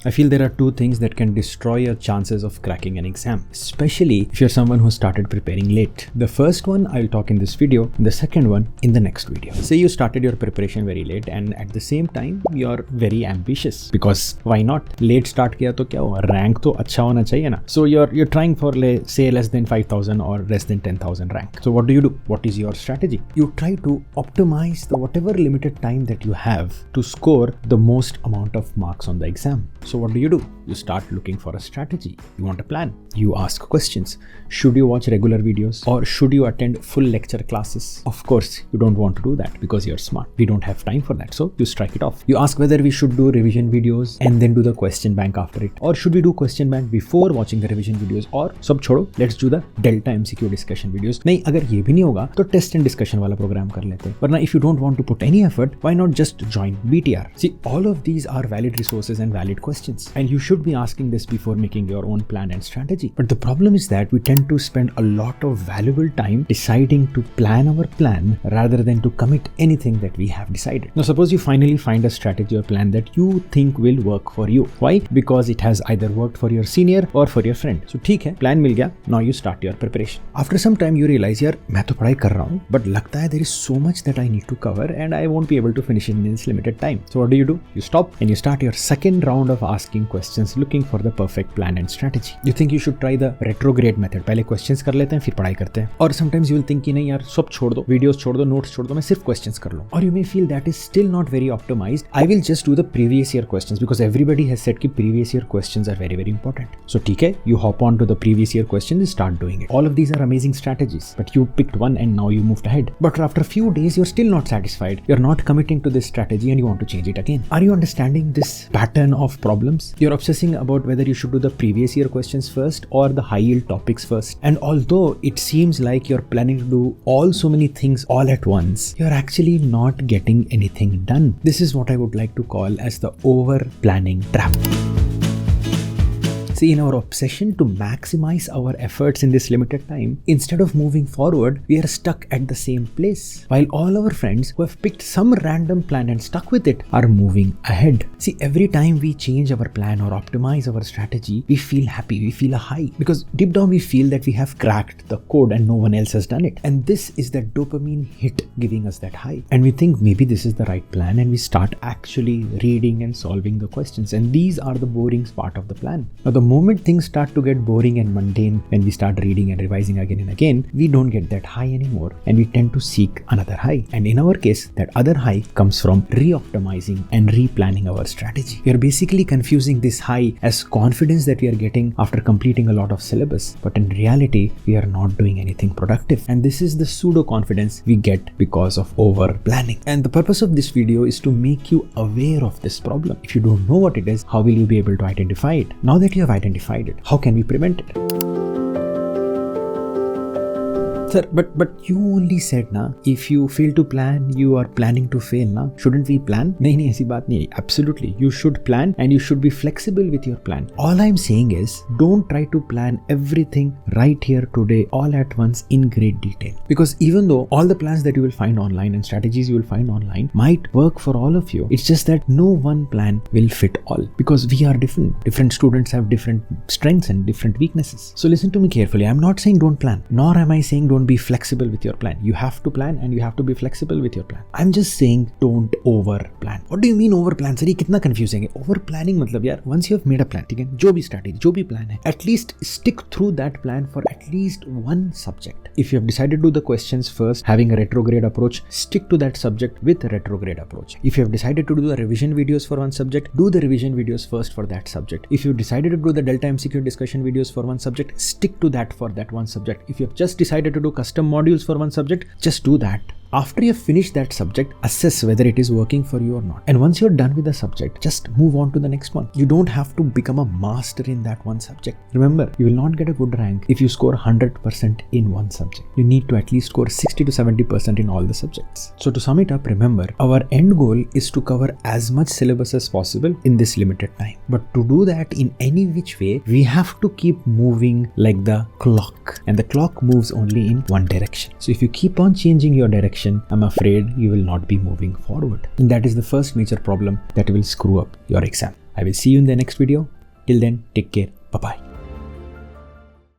I feel there are two things that can destroy your chances of cracking an exam, especially if you're someone who started preparing late. The first one I'll talk in this video, and the second one in the next video. Say you started your preparation very late and at the same time you're very ambitious, because why not? Late start kiya to kya hua? Rank to acha hona chahiye na. So you're trying for say less than 5,000 or less than 10,000 rank. So what do? What is your strategy? You try to optimize the whatever limited time that you have to score the most amount of marks on the exam. So what do? You start looking for a strategy. You want a plan. You ask questions. Should you watch regular videos or should you attend full lecture classes? Of course, you don't want to do that because you're smart. We don't have time for that. So you strike it off. You ask whether we should do revision videos and then do the question bank after it. Or should we do question bank before watching the revision videos? Or sab chodo, let's do the Delta MCQ discussion videos. नहीं, अगर ये भी नहीं होगा तो test and discussion वाला program कर लेते हैं. वरना if you don't want to put any effort, why not just join BTR? See, all of these are valid resources and valid questions. And you should be asking this before making your own plan and strategy. But the problem is that we tend to spend a lot of valuable time deciding to plan our plan rather than to commit anything that we have decided. Now, suppose you finally find a strategy or plan that you think will work for you. Why? Because it has either worked for your senior or for your friend. So, ठीक है, plan मिल गया. Now you start your preparation. After some time, you realize, यार, मैं तो पढ़ाई कर रहा हूँ, but लगता है there is so much that I need to cover and I won't be able to finish it in this limited time. So what do? You stop and you start your second round of asking questions, looking for the perfect plan and strategy. You think you should try the retrograde method. पहले questions कर लेते हैं, फिर पढ़ाई करते हैं. Or sometimes you will think कि नहीं यार, सब छोड़ दो, videos छोड़ दो, notes छोड़ दो, मैं सिर्फ questions कर लूँ. Or you may feel that is still not very optimized. I will just do the previous year questions because everybody has said कि previous year questions are very, very important. So ठीक है, you hop on to the previous year questions and start doing it. All of these are amazing strategies, but you picked one and now you moved ahead. But after a few days, you're still not satisfied. You're not committing to this strategy and you want to change it again. Are you understanding this pattern of problems? You're obsessing about whether you should do the previous year questions first or the high yield topics first. And although it seems like you're planning to do so many things all at once, you're actually not getting anything done. This is what I would like to call as the over planning trap. See, in our obsession to maximize our efforts in this limited time, instead of moving forward, we are stuck at the same place. While all our friends who have picked some random plan and stuck with it are moving ahead. See, every time we change our plan or optimize our strategy, we feel happy, we feel a high. Because deep down we feel that we have cracked the code and no one else has done it. And this is that dopamine hit giving us that high. And we think maybe this is the right plan and we start actually reading and solving the questions. And these are the boring part of the plan. Now, the moment things start to get boring and mundane, when we start reading and revising again and again, we don't get that high anymore and we tend to seek another high. And in our case, that other high comes from re-optimizing and replanning our strategy. We are basically confusing this high as confidence that we are getting after completing a lot of syllabus, but in reality, we are not doing anything productive. And this is the pseudo confidence we get because of over planning. And the purpose of this video is to make you aware of this problem. If you don't know what it is, how will you be able to identify it? Now that you have identified it, how can we prevent it? Sir, but you only said na, if you fail to plan, you are planning to fail na. Shouldn't we plan? नहीं ऐसी बात नहीं है. Absolutely, you should plan and you should be flexible with your plan. All I'm saying is, don't try to plan everything right here today, all at once in great detail. Because even though all the plans that you will find online and strategies you will find online might work for all of you, it's just that no one plan will fit all. Because we are different. Different students have different strengths and different weaknesses. So listen to me carefully. I'm not saying don't plan, nor am I saying don't be flexible with your plan. You have to plan and you have to be flexible with your plan. I'm just saying don't over plan. What do you mean over plan? Sir, ये कितना confusing है. Over planning मतलब यार, once you have made a plan, ठीक है, जो भी strategy, जो भी plan है, at least stick through that plan for at least one subject. If you have decided to do the questions first, having a retrograde approach, stick to that subject with a retrograde approach. If you have decided to do the revision videos for one subject, do the revision videos first for that subject. If you have decided to do the Delta MCQ discussion videos for one subject, stick to that for that one subject. If you have just decided to do custom modules for one subject, just do that. After you finish that subject, assess whether it is working for you or not. And once you're done with the subject, just move on to the next one. You don't have to become a master in that one subject. Remember, you will not get a good rank if you score 100% in one subject. You need to at least score 60 to 70% in all the subjects. So to sum it up, remember, our end goal is to cover as much syllabus as possible in this limited time. But to do that in any which way, we have to keep moving like the clock. And the clock moves only in one direction. So if you keep on changing your direction, I'm afraid you will not be moving forward. And that is the first major problem that will screw up your exam. I will see you in the next video. Till then, take care. Bye-bye.